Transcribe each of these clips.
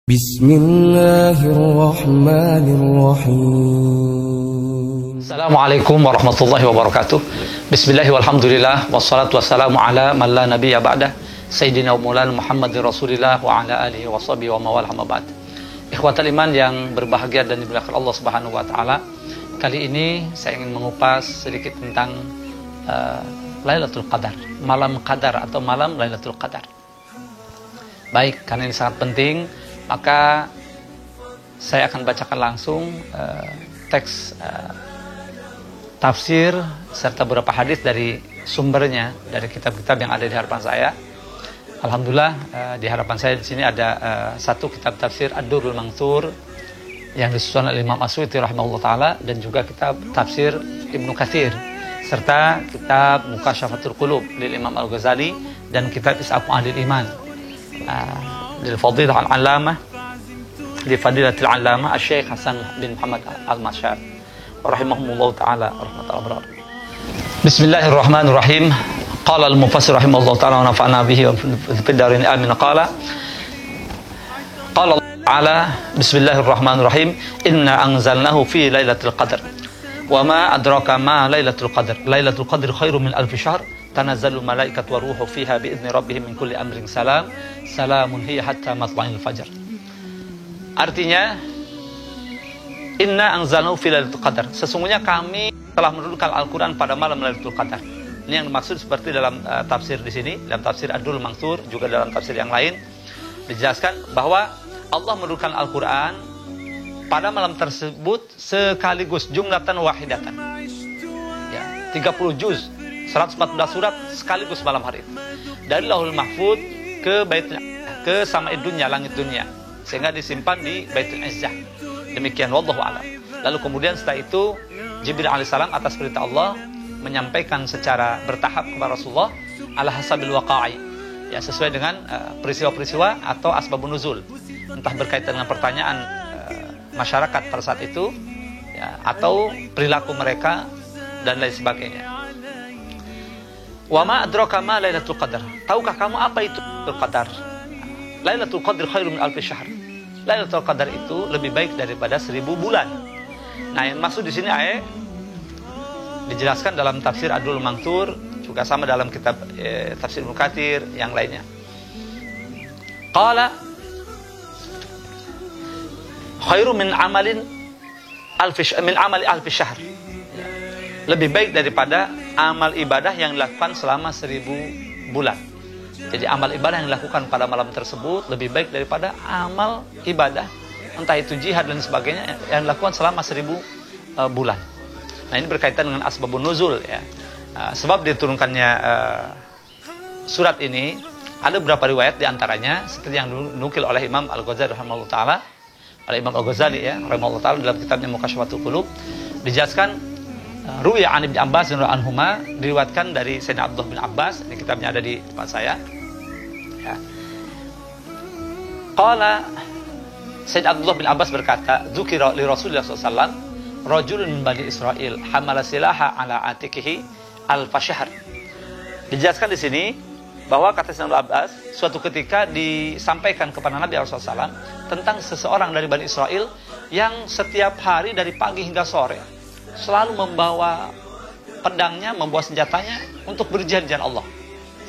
Bismillahirrahmanirrahim. Assalamualaikum warahmatullahi wabarakatuh. Bismillah walhamdulillah wassalatu wassalamu ala man la nabiyya ba'dah Sayyidina wa maulana Muhammadir Rasulillah wa ala alihi wa sahbihi wa mawal hamma ba'd. Ikhwatal iman yang berbahagia dan dimuliakan Allah Subhanahu wa taala. Kali ini saya ingin mengupas sedikit tentang Lailatul Qadar, malam qadar atau malam Lailatul Qadar. Baik, karena ini sangat penting, maka saya akan bacakan langsung teks tafsir serta beberapa hadis dari sumbernya dari kitab-kitab yang ada di hadapan saya. Alhamdulillah di hadapan saya di sini ada satu kitab tafsir Ad-Durrul Mansur yang disusun oleh Imam As-Suyuti rahimahullah taala, dan juga kitab tafsir Ibnu Katsir serta kitab Mukasyafatul Qulub lil Imam Al-Ghazali dan kitab Is'af Ahlil Iman للفضيلة العلامة لفضيلة العلامة الشيخ حسن بن محمد المشار رحمهم الله تعالى رحمة الأبرار. بسم الله الرحمن الرحيم. قال المفسر رحمه الله تعالى ونفعنا به في الدارين آمين. قال الله تعالى بسم الله الرحمن الرحيم إنا أنزلناه في ليلة القدر وما أدراك ما ليلة القدر ليلة القدر خير من 1000 شهر تنزل الملائكة والروح فيها بإذن ربهم من كل أمر سلام هي حتى مطلع الفجر. Artinya, Inna anzalnahu fi Lailatul Qadar. Sesungguhnya kami telah menurunkan Al-Quran pada malam Lailatul Qadar. Ini yang dimaksud seperti dalam tafsir di sini, dalam tafsir Ad-Durrul Mansur, juga dalam tafsir yang lain dijelaskan bahwa Allah menurunkan Al-Quran pada malam tersebut sekaligus jumlatan wahidatan. Ya, 30 juz, 114 surat sekaligus malam hari itu. Dari Lauhul Mahfuz ke sama'id dunya, langit dunia, sehingga disimpan di Baitul Izzah. Demikian wallahu a'lam. Lalu kemudian setelah itu Jibril alaihissalam atas perintah Allah menyampaikan secara bertahap kepada Rasulullah ala hasabil waqa'i, ya, sesuai dengan peristiwa-peristiwa atau asbabun nuzul, entah berkaitan dengan pertanyaan masyarakat pada saat itu, ya, atau perilaku mereka dan lain sebagainya. Wa ma adraka ma Lailatul Qadar. Tahukah kamu apa itu Lailatul Qadar? Lailatul Qadar khairum min 1000 syahr. Lailatul Qadar itu lebih baik daripada 1000 bulan. Nah, yang maksud di sini dijelaskan dalam tafsir Ad-Durrul Mansur, juga sama dalam kitab tafsir Ibnu Katsir yang lainnya. Qala khairum min amali 1000 syahr. Lebih baik daripada amal ibadah yang dilakukan selama 1000 bulan. Jadi amal ibadah yang dilakukan pada malam tersebut lebih baik daripada amal ibadah, entah itu jihad dan sebagainya, yang dilakukan selama 1000 bulan. Nah, ini berkaitan dengan asbabun nuzul, ya. Sebab diturunkannya surat ini ada beberapa riwayat, diantaranya seperti yang dinukil oleh Imam Al-Ghazali rahimahullah taala, oleh Imam Al-Ghazali, ya, rahimahullah taala, dalam kitabnya Mukasyafatul Qulub dijelaskan Ruwiya an Ibnu Abbas radhiyallahu anhuma, diriwayatkan dari Sayyidina Abdullah bin Abbas, ini kitabnya ada di depan saya. Ya. Qala Sayyidina Abdullah bin Abbas berkata, "Dzukira li Rasulillah sallallahu alaihi wasallam rajulun min Bani Israil hamala silaha ala atikihi al-fashahr." Dijelaskan di sini bahwa kata Sayyidina Abbas, suatu ketika disampaikan kepada Nabi Rasulullah SAW tentang seseorang dari Bani Israil yang setiap hari dari pagi hingga sore selalu membawa pedangnya, membawa senjatanya untuk berjihad di jalan Allah,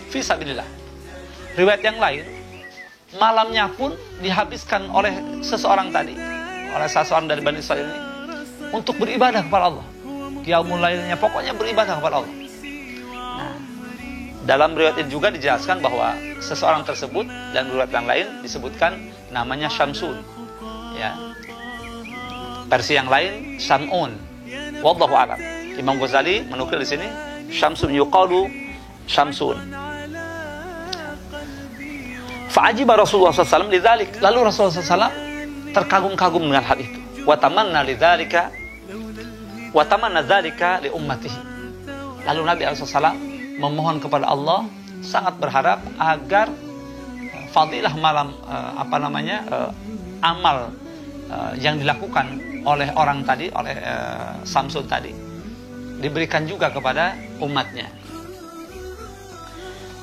fi sabilillah. Riwayat yang lain, malamnya pun dihabiskan oleh seseorang tadi, oleh seseorang dari Bani Israil ini, untuk beribadah kepada Allah. Qiyamul lailnya, pokoknya beribadah kepada Allah. Nah, dalam riwayat ini juga dijelaskan bahwa seseorang tersebut, dan riwayat yang lain disebutkan namanya Syamsun, ya. Versi yang lain Syam'un. Wallahu a'lam. Imam Ghazali menukil di sini Syamsun yuqalu Syamsun. Fa'ajiba Rasulullah SAW lidzalik. Lalu Rasulullah SAW terkagum-kagum dengan hal itu. Wa tamanna dzalika li ummatihi. Lalu Nabi SAW memohon kepada Allah, sangat berharap agar fadilah malam amal yang dilakukan oleh orang tadi, oleh Samsun tadi, diberikan juga kepada umatnya.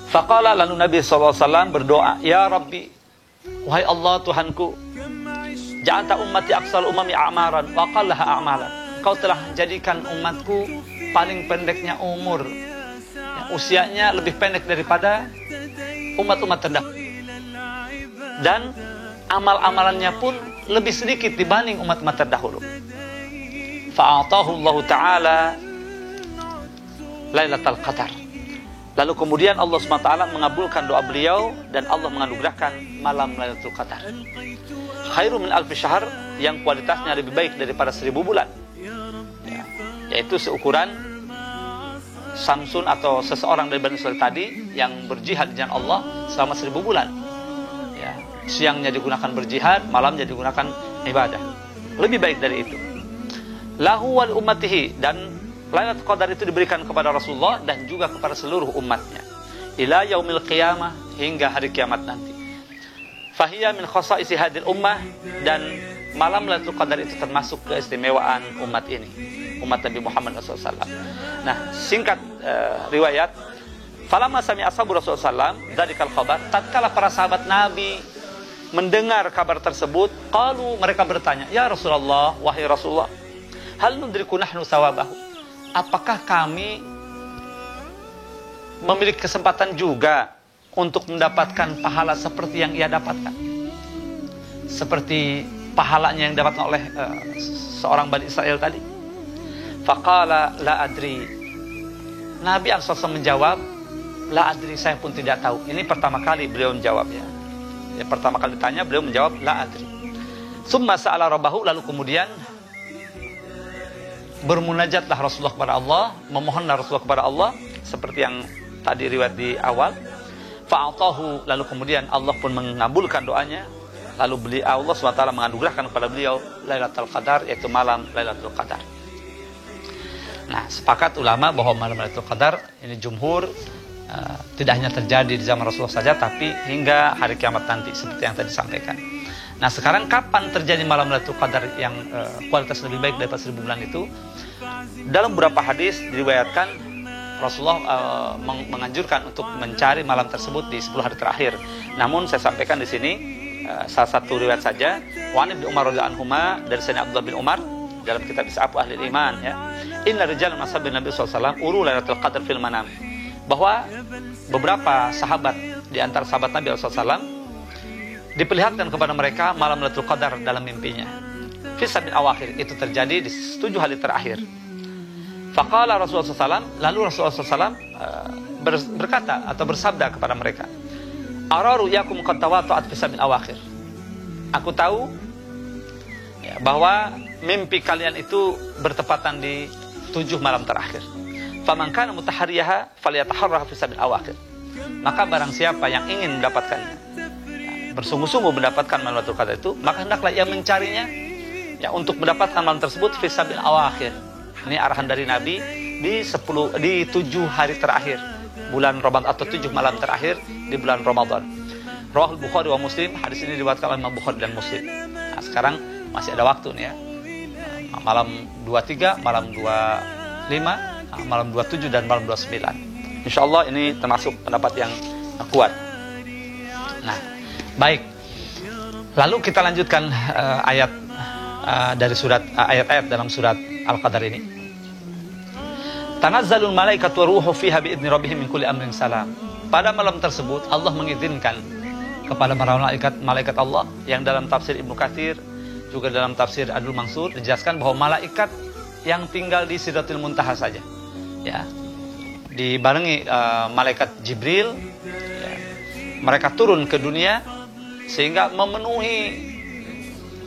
Faqala, lalu Nabi SAW berdoa, "Ya Rabbi, wahai Allah Tuhanku, Ja'alta ummati aqsal umami a'maran wa qallaha a'malan. Kau telah jadikan umatku paling pendeknya umur, usianya lebih pendek daripada umat-umat terdahulu, dan amal-amalannya pun lebih sedikit dibanding umat-umat terdahulu. Fa'atahu Allah Ta'ala Lailatul Qadar. Lalu kemudian Allah SWT mengabulkan doa beliau dan Allah menganugerahkan malam Lailatul Qadar. Khairu min alfi syahr, yang kualitasnya lebih baik daripada 1000 bulan. Ya, yaitu seukuran Samsun atau seseorang dari Bani Israil tadi yang berjihad di jalan Allah selama 1000 bulan. Ya, siangnya digunakan berjihad, malamnya digunakan ibadah. Lebih baik dari itu. Lahu wal ummatihi, dan Lailatul Qadar itu diberikan kepada Rasulullah dan juga kepada seluruh umatnya. Ila yaumil qiyamah, hingga hari kiamat nanti. Fahiyya min khasaisi hadil ummah, dan malam Lailatul Qadar itu termasuk keistimewaan umat ini, umat Nabi Muhammad SAW. Nah, singkat riwayat, falamma sami ashabu Rasulullah SAW dzakal khabar, tatkala para sahabat Nabi mendengar kabar tersebut, qalu, mereka bertanya, ya Rasulullah, wahai Rasulullah, hal nudriku nahnu sawabahu, apakah kami memiliki kesempatan juga untuk mendapatkan pahala seperti yang ia dapatkan, seperti pahalanya yang didapatkan oleh seorang Bani Israel tadi? Faqala la adri. Nabi SAW menjawab, la adri, saya pun tidak tahu. Ini pertama kali beliau menjawab, ya. Pertama kali ditanya beliau menjawab la adri. Summa sa'ala rabbahu, lalu kemudian bermunajatlah Rasulullah kepada Allah, memohonlah Rasulullah kepada Allah seperti yang tadi riwayat di awal. Fa'atahu, lalu kemudian Allah pun mengabulkan doanya. Lalu Allah SWT menganugerahkan kepada beliau Lailatul Qadar, yaitu malam Lailatul Qadar. Nah, sepakat ulama bahwa malam Lailatul Qadar ini jumhur tidak hanya terjadi di zaman Rasulullah saja, tapi hingga hari kiamat nanti seperti yang tadi disampaikan. Nah, sekarang kapan terjadi malam Lailatul Qadar yang kualitas lebih baik daripada 1000 bulan itu? Dalam beberapa hadis diriwayatkan Rasulullah menganjurkan untuk mencari malam tersebut di 10 hari terakhir. Namun saya sampaikan di sini salah satu riwayat saja, wa Ibnu Umar radhiyallahu anhuma, dari Sayyidina Abdullah bin Umar dalam kitab Is'afu Ahli Iman, ya. Inna rijalan ashabin Nabi sallallahu alaihi wasallam uru Lailatul Qadar fil manam. Bahwa beberapa sahabat di antara sahabat Nabi sallallahu alaihi wasallam diperlihatkan kepada mereka malam Lailatul Qadar dalam mimpinya. Fi sab'in awakhir, itu terjadi di 7 hari terakhir. Faqala Rasulullah SAW, lalu Rasulullah SAW berkata atau bersabda kepada mereka, araru yakum qad tawata'at fi sab'in awakhir. Aku tahu, ya, bahwa mimpi kalian itu bertepatan di 7 malam terakhir. Faman kana mutahariyaha falyataharraha fi sab'in awakhir. Maka barang siapa yang ingin mendapatkannya, bersungguh-sungguh mendapatkan malam Lailatul Qadar itu, maka hendaklah ia mencarinya, ya, untuk mendapatkan malam tersebut fi sab'in awakhir. Ini arahan dari Nabi di 7 hari terakhir bulan Ramadan, atau 7 malam terakhir di bulan Ramadan. Rawahul Bukhari wa Muslim, hadis ini diriwayatkan oleh Imam Bukhari dan Muslim. Nah, sekarang masih ada waktu nih, ya. Malam 23, malam 25, malam 27 dan malam 29. Insyaallah ini termasuk pendapat yang kuat. Nah, baik. Lalu kita lanjutkan ayat dari surat ayat-ayat dalam surat Al-Qadar ini. Tanazzalul malaikatu waruhu fiha biidzni rabbihim min kulli amrin salam. Pada malam tersebut Allah mengizinkan kepada para malaikat Allah, yang dalam tafsir Ibnu Katsir juga dalam tafsir Adul Mansur dijelaskan bahwa malaikat yang tinggal di Sidratul Muntaha saja, ya, dibarengi malaikat Jibril, ya, mereka turun ke dunia sehingga memenuhi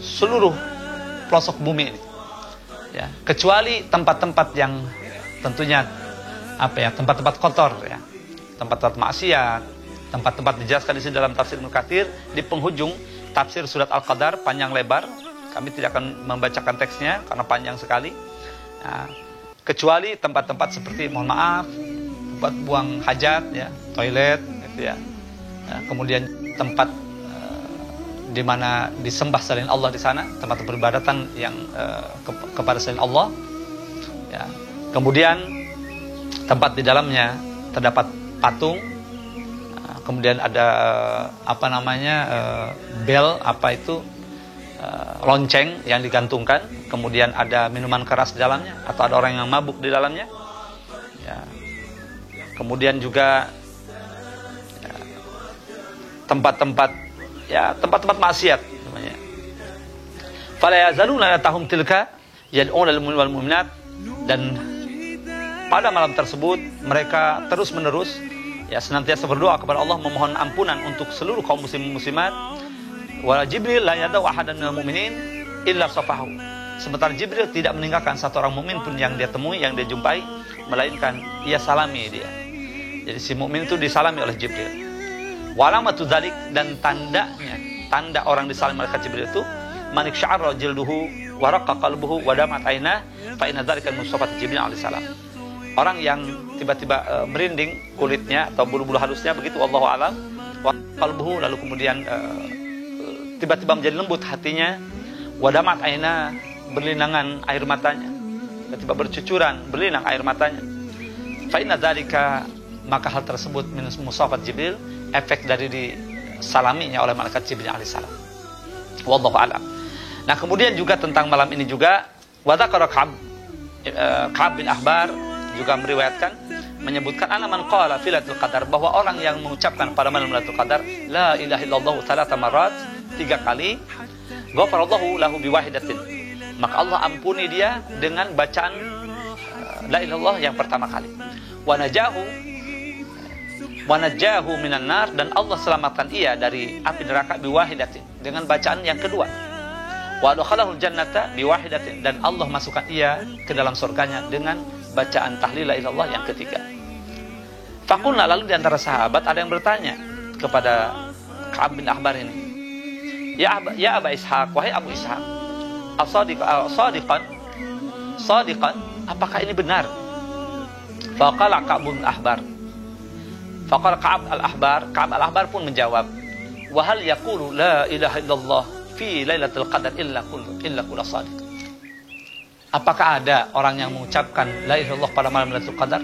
seluruh pelosok bumi ini, ya, kecuali tempat-tempat yang tentunya tempat-tempat kotor, ya, tempat-tempat maksiat, tempat-tempat dijelaskan di sini dalam tafsir Ibnu Katsir di penghujung tafsir surat Al-Qadar panjang lebar. Kami tidak akan membacakan teksnya karena panjang sekali. Nah, kecuali tempat-tempat seperti, mohon maaf, tempat buang hajat, ya, toilet, gitu, ya. Nah, kemudian tempat di mana disembah selain Allah di sana, tempat peribadatan yang kepada selain Allah, ya. Kemudian tempat di dalamnya terdapat patung, kemudian ada bel, lonceng yang digantungkan, kemudian ada minuman keras di dalamnya, atau ada orang yang mabuk di dalamnya. Ya. Kemudian juga tempat-tempat maksiat namanya. Fala yazaluna tahum tilka yad'una lil mu'minina wal mu'minat, dan pada malam tersebut mereka terus-menerus senantiasa berdoa kepada Allah, memohon ampunan untuk seluruh kaum muslimin muslimat. Wa Jibril la yad'u ahadan minal mu'minin illa safahu. Sementara Jibril tidak meninggalkan satu orang mukmin pun yang dia temui, yang dia jumpai, melainkan ia salami dia. Jadi si mukmin itu disalami oleh Jibril. Wa alamatu dzalik, dan tanda orang disalami oleh Jibril itu manik sya'ra jilduhu wa raqqa qalbuhu wa damat ainah fa inna dzalika min sifat Jibril alaihi salam. Orang yang tiba-tiba merinding kulitnya atau bulu-bulu halusnya begitu, wallahu alam, wa qalbuhu, lalu kemudian tiba-tiba menjadi lembut hatinya, wa damat ainah, berlinangan air matanya, tiba-tiba bercucuran berlinang air matanya, fa inna dzalika, maka hal tersebut min musafat Jibril, efek dari disalaminya oleh malaikat Jibril alaihissalam. Wallahu a'lam. Nah, kemudian juga tentang malam ini juga wa dzakara Ka'ab bin Ahbar juga meriwayatkan, menyebutkan anna man qala fi lailatul qadar, bahwa orang yang mengucapkan pada malam lailatul qadar la ilaha illallah 3 marat, 3 kali, ghafarallahu lahu biwahidatin, maka Allah ampuni dia dengan bacaan la ilaha illallah yang pertama kali. Wa najahu minan nar, dan Allah selamatkan ia dari api neraka biwahidatin, dengan bacaan yang kedua. Wa adkhalahul jannata biwahidatin, dan Allah masukkan ia ke dalam surganya dengan bacaan tahlil la ilaha illallah yang ketiga. Faqulna, lalu di antara sahabat ada yang bertanya kepada Ka'ab bin Ahbar ini, ya Aba Ishaq, wahai Abu Ishaq, sadiqan, apakah ini benar? Faqala Ka'ab bin Ahbar, faqala Ka'ab al-Ahbar pun menjawab, wa hal yaqulu la ilaha illallah fi lailatul qadar illa kullu sadiq. Apakah ada orang yang mengucapkan la ilaha illallah pada malam lailatul qadar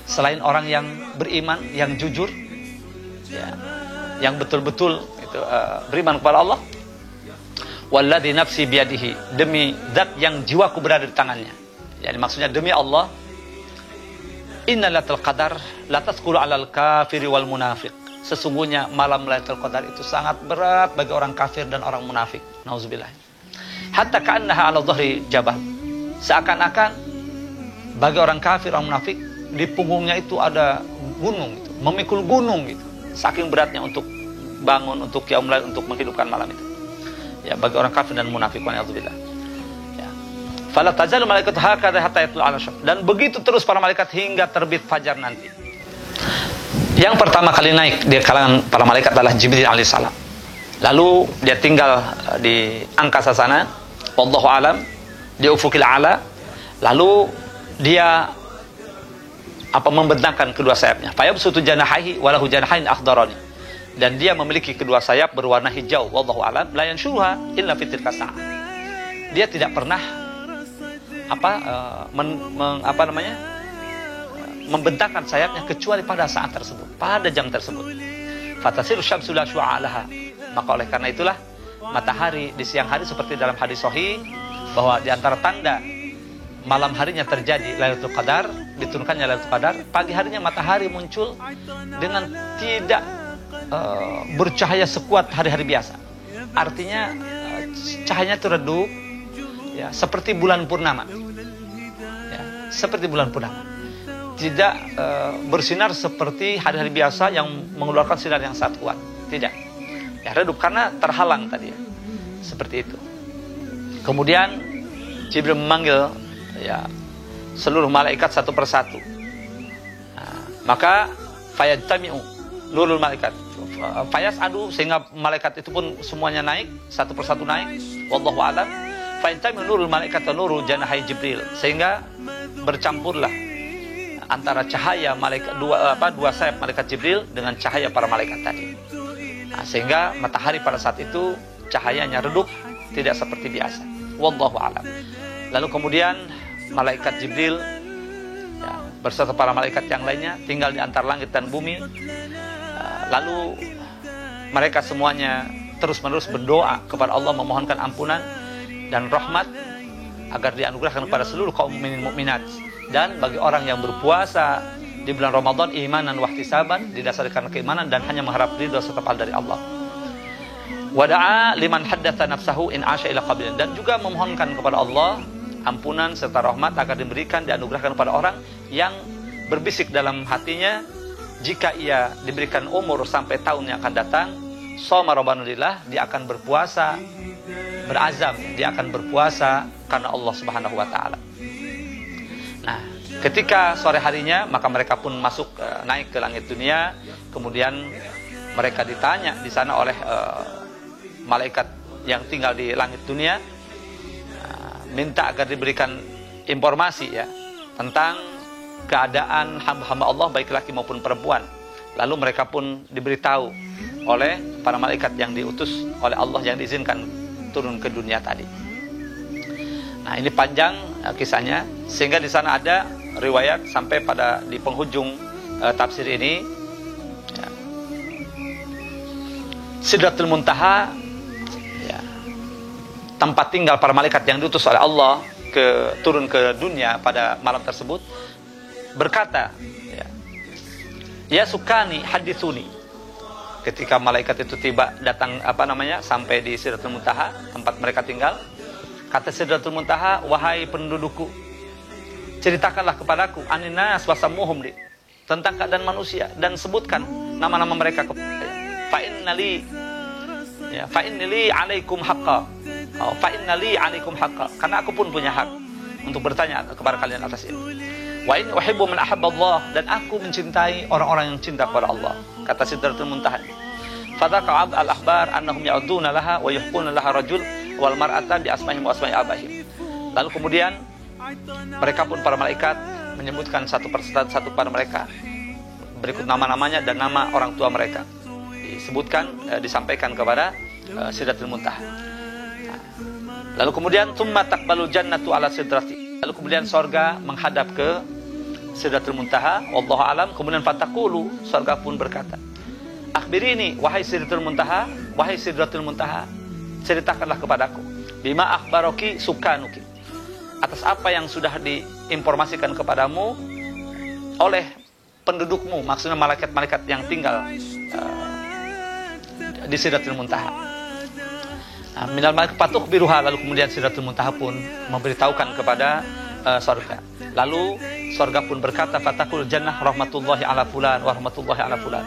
selain orang yang beriman, yang jujur, yang betul-betul itu beriman kepada Allah? Walladzi nafsi biyadihi, demi zat yang jiwaku berada di tangannya. Yani maksudnya demi Allah, inna lailatul qadar la tasqulu 'alal kafiri wal munafiq. Sesungguhnya malam lailatul qadar itu sangat berat bagi orang kafir dan orang munafik. Nauzubillah. Hatta ka'annaha 'ala dhahri jabal. Seakan-akan bagi orang kafir, orang munafik, di punggungnya itu ada gunung, gitu, memikul gunung gitu. Saking beratnya untuk bangun, untuk qiyamul lail, untuk menghidupkan malam itu. Ya, bagi orang kafir dan munafik, wa'alaikumsalam. Ya. Fala tazalu malaikatu hakadha hatta yatlu 'ala syams. Dan begitu terus para malaikat hingga terbit fajar nanti. Yang pertama kali naik di kalangan para malaikat adalah Jibril alaihissalam. Lalu dia tinggal di angkasa sana, wallahu alam, di ufukil a'la. Lalu dia membentangkan kedua sayapnya. Fayabsutu janahihi wa lahu janahain akhdarani. Dan dia memiliki kedua sayap berwarna hijau, wallahu alam, la yansyuruha illa fi tilka sa'ah. Dia tidak pernah membentangkan sayapnya kecuali pada saat tersebut, pada jam tersebut. Fatasiru syamsu la syu'a laha. Maka oleh karena itulah matahari di siang hari, seperti dalam hadis sahih bahwa di antara tanda malam harinya terjadi Lailatul Qadar, diturunkannya Lailatul Qadar, pagi harinya matahari muncul dengan tidak bercahaya sekuat hari-hari biasa. Artinya cahayanya itu redup, ya, seperti bulan purnama. Ya, seperti bulan purnama. Tidak bersinar seperti hari-hari biasa yang mengeluarkan sinar yang sangat kuat. Tidak. Ya, redup karena terhalang tadi ya. Seperti itu. Kemudian Jibril memanggil seluruh malaikat satu persatu. Nah, maka fayajtami'u nurul malaikat. Fayas'adu, sehingga malaikat itu pun semuanya naik, satu persatu naik. Wallahu a'lam. Fayajtami'u nurul malaikat wa nuru janahai Jibril, sehingga bercampurlah antara cahaya malaikat dua sayap malaikat Jibril dengan cahaya para malaikat tadi. Nah, sehingga matahari pada saat itu cahayanya redup, tidak seperti biasa. Wallahu a'lam. Lalu kemudian malaikat Jibril beserta para malaikat yang lainnya tinggal di antara langit dan bumi. Lalu mereka semuanya terus-menerus berdoa kepada Allah, memohonkan ampunan dan rahmat agar dianugerahkan kepada seluruh kaum mukminin mukminat. Dan bagi orang yang berpuasa di bulan Ramadan imanan wa ihtisaban, didasari karena keimanan dan hanya mengharap ridha serta pahala dari Allah. Wada'a liman haddatsa nafsahu in asya ila qablin, dan juga memohonkan kepada Allah ampunan serta rahmat agar diberikan, dianugerahkan kepada orang yang berbisik dalam hatinya, jika ia diberikan umur sampai tahun yang akan datang, shoma rabbanillah, dia akan berpuasa, berazam dia akan berpuasa karena Allah Subhanahu wa taala. Nah, ketika sore harinya maka mereka pun masuk naik ke langit dunia, kemudian mereka ditanya di sana oleh malaikat yang tinggal di langit dunia, minta agar diberikan informasi ya tentang keadaan hamba-hamba Allah baik laki maupun perempuan. Lalu mereka pun diberitahu oleh para malaikat yang diutus oleh Allah, yang diizinkan turun ke dunia tadi. Nah, ini panjang kisahnya, sehingga di sana ada riwayat sampai pada di penghujung tafsir ini ya, Sidratul Muntaha ya, tempat tinggal para malaikat yang diutus oleh Allah turun ke dunia pada malam tersebut, berkata ya sukani hadithuni. Ketika malaikat itu tiba datang sampai di Sidratul Muntaha, tempat mereka tinggal, kata Sidratul Muntaha, wahai pendudukku, ceritakanlah kepadaku aninas wasamuhum li, tentang keadaan manusia, dan sebutkan nama-nama mereka kepada saya. Fa innali alaikum haqqa. Fa innali alaikum haqqa, karena aku pun punya hak untuk bertanya kepada kalian atas ini. Wa in uhibbu man ahabba Allah, dan aku mencintai orang-orang yang cinta kepada Allah, kata Sidratul Muntaha. Fadhaqa al-akhbar annahum ya'uduna laha wa yuhquna laha rajul wal mar'ata bi asma'ihim wa asma'i abahim. Lalu kemudian mereka pun para malaikat menyebutkan satu persatu kepada mereka, berikut nama-namanya dan nama orang tua mereka disebutkan, disampaikan kepada Sidratul Muntaha. Lalu kemudian tsumma taqbalul jannatu ala sidrati, lalu kemudian sorga menghadap ke Sidratul Muntaha, wallahu alam. Kemudian fataqulu, sorga pun berkata, akhbirini wahai Sidratul Muntaha, wahai Sidratul Muntaha, ceritakanlah kepadaku bima akhbaraki sukanuki, atas apa yang sudah diinformasikan kepadamu oleh pendudukmu, maksudnya malaikat-malaikat yang tinggal di Sidratul Muntaha. Minal malaikat fatukhbiruha, lalu kemudian Sidratul Muntaha pun memberitahukan kepada surga. Lalu surga pun berkata, fatakul jannah rahmatullahi ala fulan wa rahmatullahi ala fulan.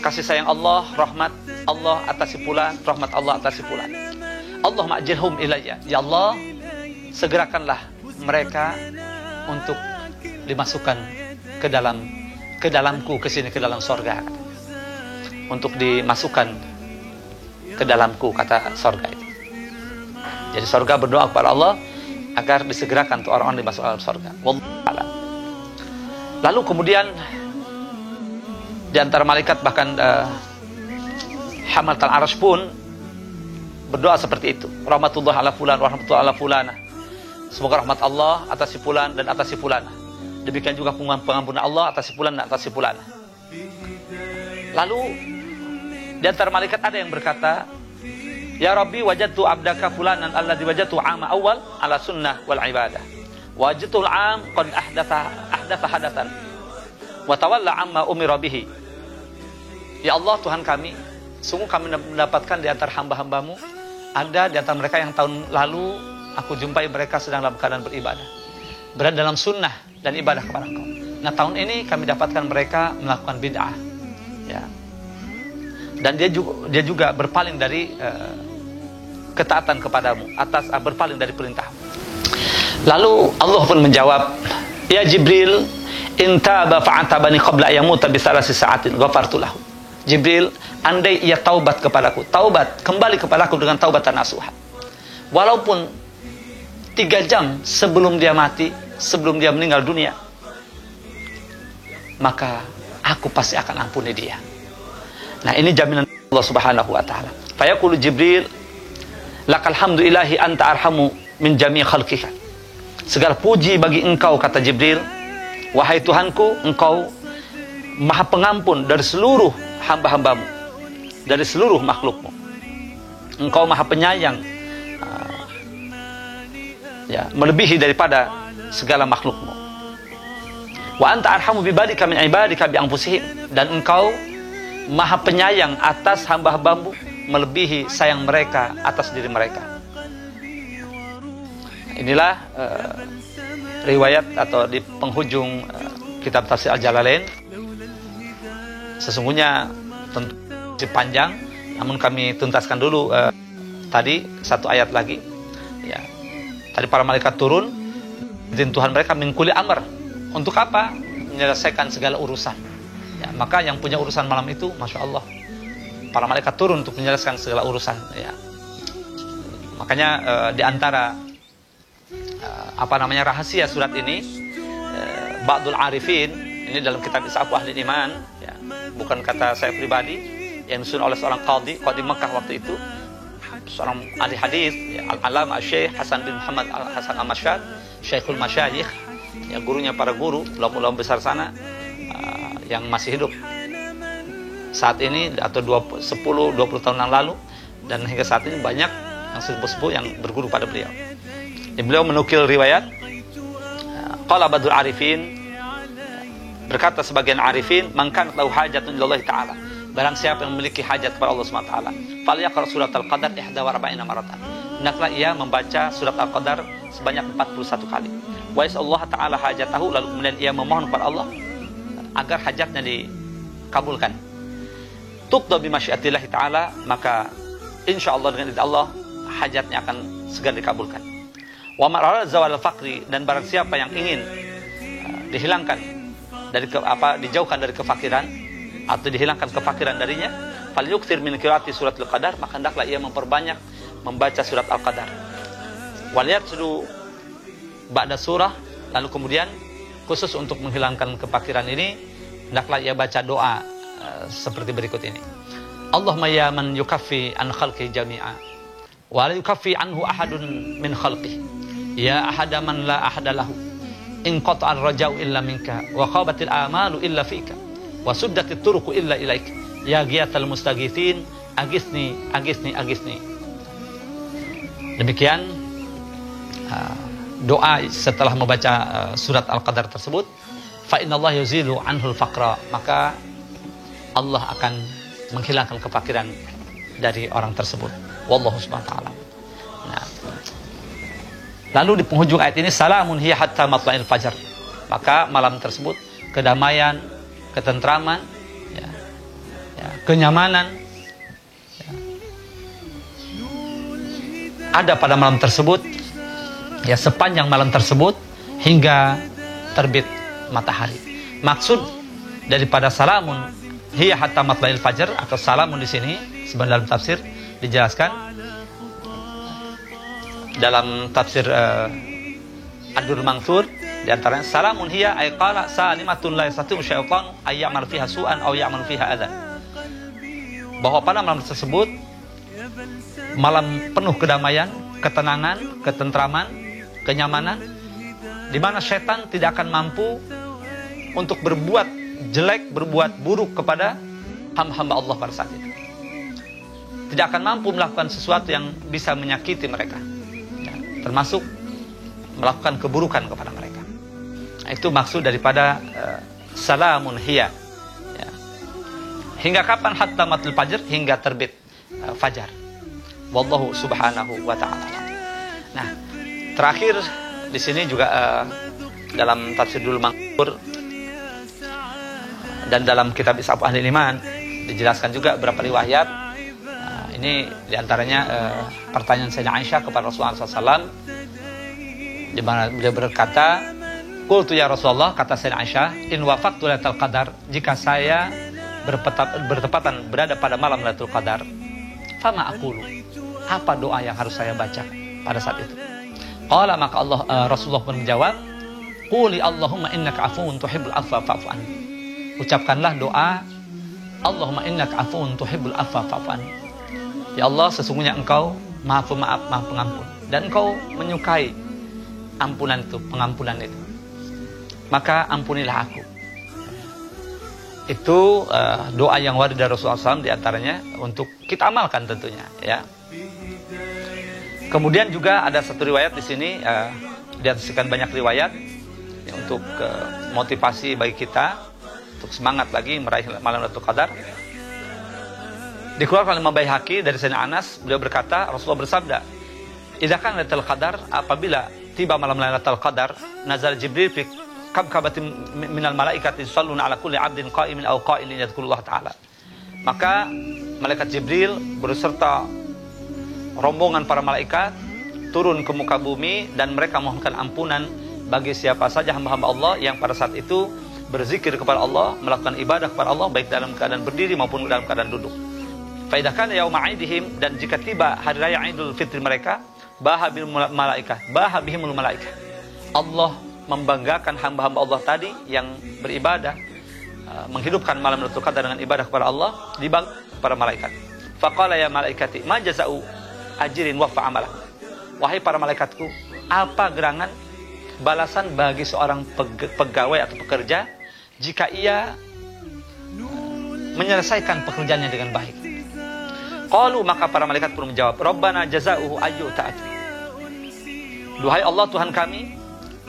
Kasih sayang Allah, rahmat Allah atasi fulan, rahmat Allah atasi fulan. Allah ma'jilhum ilayya, ya Allah segerakanlah mereka untuk dimasukkan ke dalamku, ke sini, ke dalam surga, untuk dimasukkan ke dalamku, kata surga itu. Jadi surga berdoa kepada Allah agar disegerakan untuk orang-orang dimasuk dalam surga. Wallahu a'lam. Lalu kemudian di antara malaikat bahkan Hamalatul Arsy pun berdoa seperti itu. Rahmatullah ala fulan wa rahmatullah ala fulana. Semoga rahmat Allah atas si fulan dan atas si fulana. Demikian juga pengampunan Allah atas si fulan dan atas si fulana. Lalu di antara malaikat ada yang berkata, ya Rabbi wajadtu abdaka fulanan alladhi wajadtu ama awal ala sunnah wal ibadah. Wajadtul am qad ahdatha hadatan wa tawalla amma umira bihi. Ya Allah Tuhan kami, sungguh kami mendapatkan di antara hamba-hambamu ada di antara mereka yang tahun lalu aku jumpai mereka sedang dalam keadaan beribadah, berada dalam sunnah dan ibadah kepada Engkau. Nah, tahun ini kami dapatkan mereka melakukan bid'ah, ya. Dan dia juga berpaling dari ketaatan kepadamu, berpaling dari perintahmu. Lalu Allah pun menjawab, ya Jibril, in taba fa'atabani qabla ayamuta bi thalathi sa'atin ghafartu lahu. Jibril, andai ia taubat kepadaku, kembali kepadaku dengan taubatan nasuha, walaupun 3 jam sebelum dia mati, sebelum dia meninggal dunia, maka aku pasti akan ampuni dia. Nah, ini jaminan Allah Subhanahu wa taala. Fa yaqulu Jibril, lakal hamdu ilahi anta arhamu min jami' khalqika. Segala puji bagi engkau, kata Jibril, wahai Tuhanku, engkau maha pengampun dari seluruh hamba-hambamu, dari seluruh makhlukmu. Engkau Maha Penyayang, ya, melebihi daripada segala makhlukmu. Wa anta arhamu bibadika min ibadika bi anfusihim, dan engkau Maha Penyayang atas hamba-hambamu, melebihi sayang mereka atas diri mereka. Inilah riwayat atau di penghujung kitab Tafsir Al-Jalalain. Sesungguhnya tentu panjang, namun kami tuntaskan dulu tadi satu ayat lagi. Ya. Tadi para malaikat turun, izin Tuhan mereka mengkuli amr. Untuk apa? Menyelesaikan segala urusan. Ya, maka yang punya urusan malam itu, masya Allah, para malaikat turun untuk menyelesaikan segala urusan. Ya. Makanya di antara rahasia surat ini, Ba'dul Arifin, ini dalam kitab Isafu Ahli Iman, ya, bukan kata saya pribadi, yang disusun oleh seorang qadi Mekah waktu itu, seorang ahli hadis, ya, Al-Alam Syekh Hasan bin Muhammad Al-Hasan Al-Masyad, Syekhul Masyayikh, ya, gurunya para guru, ulama-ulama besar sana, yang masih hidup saat ini atau 10-20 tahun yang lalu, dan hingga saat ini banyak yang sepuh-sepuh yang berguru pada beliau. Beliau menukil riwayat, qala Ba'dul Arifin, berkata sebagian arifin, man kana lahu hajatun lillahi ta'ala, barang siapa yang memiliki hajat kepada Allah Subhanahu wa taala, falyaqra surat Al-Qadar 41 maratan, hendaklah ia membaca surat Al-Qadar sebanyak 41 kali. Wa yasallahu ta'ala hajatahu, lalu kemudian ia memohon kepada Allah agar hajatnya dikabulkan. Tuqda bi masyiatillah ta'ala, maka insyaallah dengan izin Allah hajatnya akan segera dikabulkan. Wa marara zawal faqri, dan barang siapa yang ingin dihilangkan dari dijauhkan dari kefakiran atau dihilangkan kefakiran darinya, falyukthir min qiraati surat Al-Qadar, maka hendaklah ia memperbanyak membaca surat Al-Qadar. Waliyatlu ba'da surah, lalu kemudian khusus untuk menghilangkan kefakiran ini hendaklah ia baca doa seperti berikut ini. Allahumma ya man yukaffi an khalqi jami'a wa la yukaffi anhu ahadun min khalqi, ya ahada man la ahada lahu, in qata'ar raja'u illa minka wa khabatil amalu illa fika wa suddatit turuqu illa ilaik, ya ghiyatal mustaghithin aghithni aghithni aghithni. Demikian doa setelah membaca surat Al-Qadar tersebut. Fa innallaha yuzilu anhul faqra, maka Allah akan menghilangkan kefakiran dari orang tersebut. Wallahu subhanahu wa ta'ala. Nah, lalu di penghujung ayat ini, salamun hiya hatta matla'il fajar, maka malam tersebut kedamaian, ketentraman, ya, kenyamanan, ya, ada pada malam tersebut, ya, sepanjang malam tersebut hingga terbit matahari. Maksud daripada salamun hiya hatta matla'il fajar atau salamun di sini sebenarnya dalam tafsir dijelaskan dalam tafsir Ad-Durrul Mansur, di antaranya salamun hiya ay qala salimatun la yastati'u syaitan ay ya'mal fiha su'an aw ya'mal fiha adza, bahwa pada malam tersebut malam penuh kedamaian, ketenangan, ketentraman, kenyamanan, di mana setan tidak akan mampu untuk berbuat jelek, berbuat buruk kepada hamba-hamba Allah pada saat itu. Tidak akan mampu melakukan sesuatu yang bisa menyakiti mereka, ya, termasuk melakukan keburukan kepada mereka. Nah, itu maksud daripada salamun hiya, ya. Hingga kapan? Hatta matlul fajr, hingga terbit fajar. Wallahu subhanahu wa ta'ala. Nah, terakhir di sini juga dalam tafsir Durrul Mansur dan dalam kitab Isafu Ahli Iman dijelaskan juga beberapa riwayat. Ini diantaranya pertanyaan Sayyidah Aisyah kepada Rasulullah SAW, di mana beliau berkata, qultu ya Rasulullah, kata Sayyidah Aisyah, in wafaqtu lailatul qadar, jika saya bertepatan berada pada malam Lailatul Qadar, fama aqulu, apa doa yang harus saya baca pada saat itu? Qala, maka Rasulullah pun menjawab, quli Allahumma innaka afuwun tuhibbul afwa fa'fu anni. Ucapkanlah doa, Allahumma innaka afuwun tuhibbul afwa fa'fu anni. Ya Allah, sesungguhnya Engkau Maha Pemaaf, Maha Pengampun, dan Engkau menyukai ampunan itu, pengampunan itu. Maka ampunilah aku. Itu doa yang warid dari Rasulullah SAW, diantaranya untuk kita amalkan tentunya, ya. Kemudian juga ada satu riwayat di sini, diataskan banyak riwayat ya, untuk motivasi bagi kita untuk semangat lagi meraih malam Lailatul Qadar. Dikeluarkan oleh Imam Baihaqi dari Sayyidina Anas, beliau berkata, Rasulullah bersabda, "Idza kana Lailatul Qadar, apabila tiba malam Lailatul Qadar, nazal Jibril fi kabkabatin minal malaikati yusalluna ala kulli 'abdin qa'imin aw qa'ilin yadhkurullah ta'ala." Maka malaikat Jibril beserta rombongan para malaikat turun ke muka bumi dan mereka mohonkan ampunan bagi siapa saja hamba-hamba Allah yang pada saat itu berzikir kepada Allah, melakukan ibadah kepada Allah baik dalam keadaan berdiri maupun dalam keadaan duduk. Fa idza kana yauma 'idihim, dan jika tiba hari raya Idul Fitri mereka, baha bil malaikah, baha bihimul malaikah. Allah membanggakan hamba-hamba Allah tadi yang beribadah, menghidupkan malam Lailatul Qadar dengan ibadah kepada Allah, dibanggakan para malaikat. Faqala ya malaikati ma jaza'u ajrin wa fa'amalah. Wahai para malaikatku, apa gerangan balasan bagi seorang pegawai atau pekerja jika ia menyelesaikan pekerjaannya dengan baik? Qalu, maka para malaikat pun menjawab, Rabbana jaza'uhu ayyu ta'ati. Duhai Allah Tuhan kami,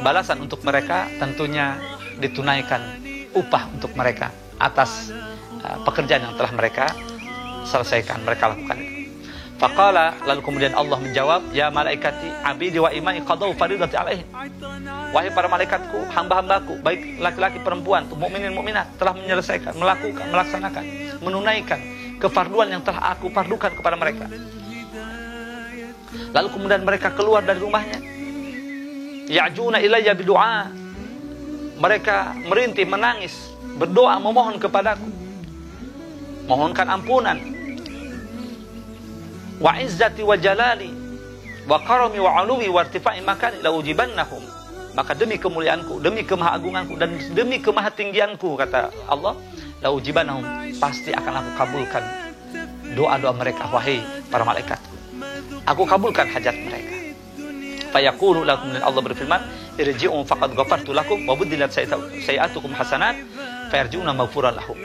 balasan untuk mereka tentunya ditunaikan upah untuk mereka atas pekerjaan yang telah mereka selesaikan, mereka lakukan itu. Faqala, lalu kemudian Allah menjawab, ya malaikati abidi wa imai qadau faridati alaihim. Wahai para malaikatku, hamba-hambaku, baik laki-laki perempuan, mukminin mukminat, telah menyelesaikan, melakukan, melaksanakan, menunaikan kefarduan yang telah aku fardukan kepada mereka. Lalu kemudian mereka keluar dari rumahnya, ya'juna ilayya bidu'a, mereka merintih, menangis, berdoa, memohon kepadaku, mohonkan ampunan. Wa izzati wa jalali wa karami wa alumi wa irtifa'i makani la ujibannahum. Maka demi kemuliaanku, demi kemahagunganku, dan demi kemahatinggianku, kata Allah, la ujibannahum, pasti akan aku kabulkan doa-doa mereka, wahai para malaikat. Aku kabulkan hajat mereka. Fayaqulu lakum, Allah berfirman, irji'u faqad ghafartu lakum wa buddilat sayi'atukum hasanat fayarji'una maghfuran lahum.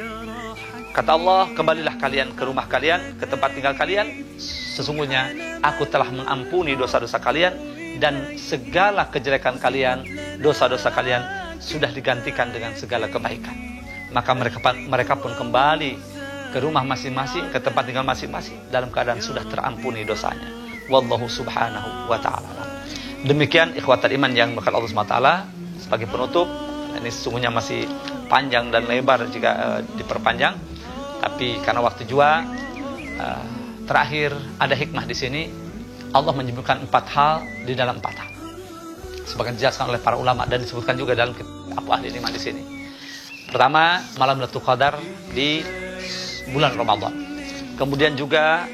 Kata Allah, kembalilah kalian ke rumah kalian, ke tempat tinggal kalian. Sesungguhnya aku telah mengampuni dosa-dosa kalian, dan segala kejelekan kalian, dosa-dosa kalian sudah digantikan dengan segala kebaikan. Maka mereka pun kembali ke rumah masing-masing, ke tempat tinggal masing-masing, dalam keadaan sudah terampuni dosanya. Wallahu subhanahu wa ta'ala. Demikian ikhwatal iman yang bakal Allah SWT. Sebagai penutup, ini sesungguhnya masih panjang dan lebar jika diperpanjang, tapi karena waktu juga, terakhir ada hikmah di sini. Allah menyebutkan 4 hal di dalam 4 hal. Sebagian dijelaskan oleh para ulama dan disebutkan juga dalam Abu Ahli Iman di sini. Pertama, malam Lailatul Qadar di bulan Ramadan. Kemudian juga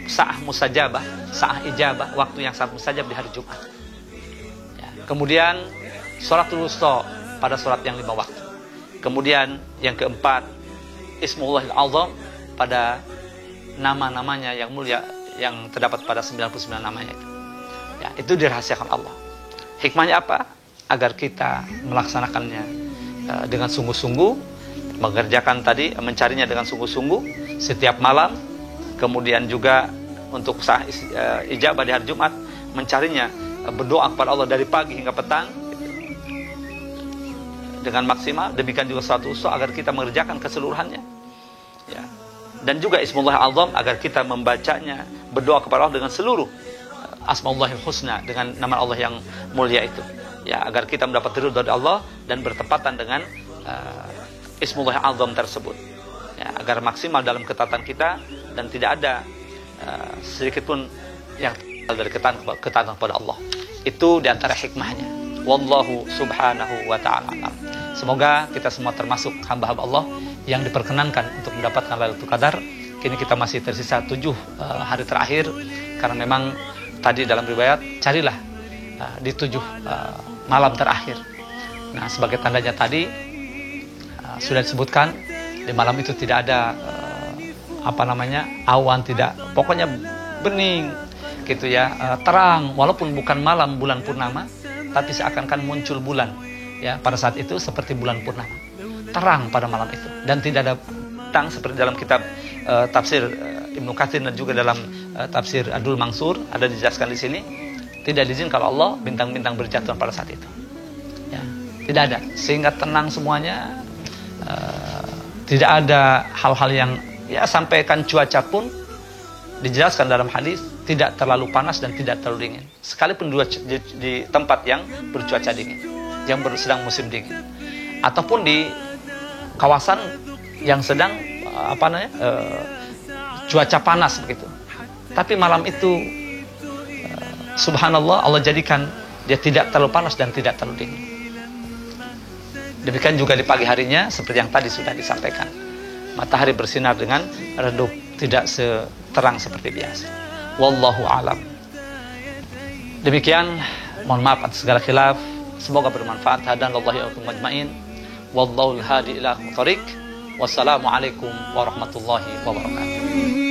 sa'ah musajabah, sa'ah ijabah, waktu yang sangat mustajab di hari Jumat. Ya. Kemudian sholatul wusta pada sholat yang 5 waktu. Kemudian yang keempat, Ismullahil Azam, pada nama-namanya yang mulia yang terdapat pada 99 namanya itu. Ya, itu dirahasiakan Allah. Hikmahnya apa? Agar kita melaksanakannya dengan sungguh-sungguh, mengerjakan tadi, mencarinya dengan sungguh-sungguh setiap malam. Kemudian juga untuk sah ijabah di hari Jumat, mencarinya, berdoa kepada Allah dari pagi hingga petang dengan maksimal. Demikian juga salat wusta agar kita mengerjakan keseluruhannya. Ya. Dan juga Ismullah Azam agar kita membacanya, berdoa kepada Allah dengan seluruh Asmaullahil Husna, dengan nama Allah yang mulia itu. Ya, agar kita mendapat ridho dari Allah dan bertepatan dengan Ismullah Azam tersebut. Ya, agar maksimal dalam ketaatan kita dan tidak ada sedikit pun yang dari ketaatan kepada Allah. Itu diantara hikmahnya. Wallahu subhanahu wa ta'ala. Semoga kita semua termasuk hamba-hamba Allah yang diperkenankan untuk mendapatkan Lailatul Qadar. Kini kita masih tersisa 7 hari terakhir, karena memang tadi dalam riwayat carilah di 7 malam terakhir. Nah, sebagai tandanya tadi sudah disebutkan, di malam itu tidak ada awan, tidak, pokoknya bening gitu ya, terang, walaupun bukan malam bulan purnama, tapi seakan-akan muncul bulan ya pada saat itu seperti bulan purnama, terang pada malam itu, dan tidak ada bintang seperti dalam kitab tafsir Ibnu Katsir dan juga dalam tafsir Adul Mansur ada dijelaskan di sini, tidak diizinkan kalau Allah bintang-bintang berjatuhan pada saat itu. Ya, tidak ada, sehingga tenang semuanya. Tidak ada hal-hal yang ya, sampaikan cuaca pun dijelaskan dalam hadis tidak terlalu panas dan tidak terlalu dingin. Sekalipun di tempat yang bercuaca dingin, yang sedang musim dingin, ataupun di kawasan yang sedang cuaca panas begitu. Tapi malam itu subhanallah, Allah jadikan dia tidak terlalu panas dan tidak terlalu dingin. Demikian juga di pagi harinya, seperti yang tadi sudah disampaikan. Matahari bersinar dengan redup, tidak seterang seperti biasa. Wallahu a'lam. Demikian, mohon maaf atas segala khilaf. Semoga bermanfaat. Hadanallahu wa iyyakum ajmain. Wallahul hadi ila thoriq. Wassalamualaikum warahmatullahi wabarakatuh.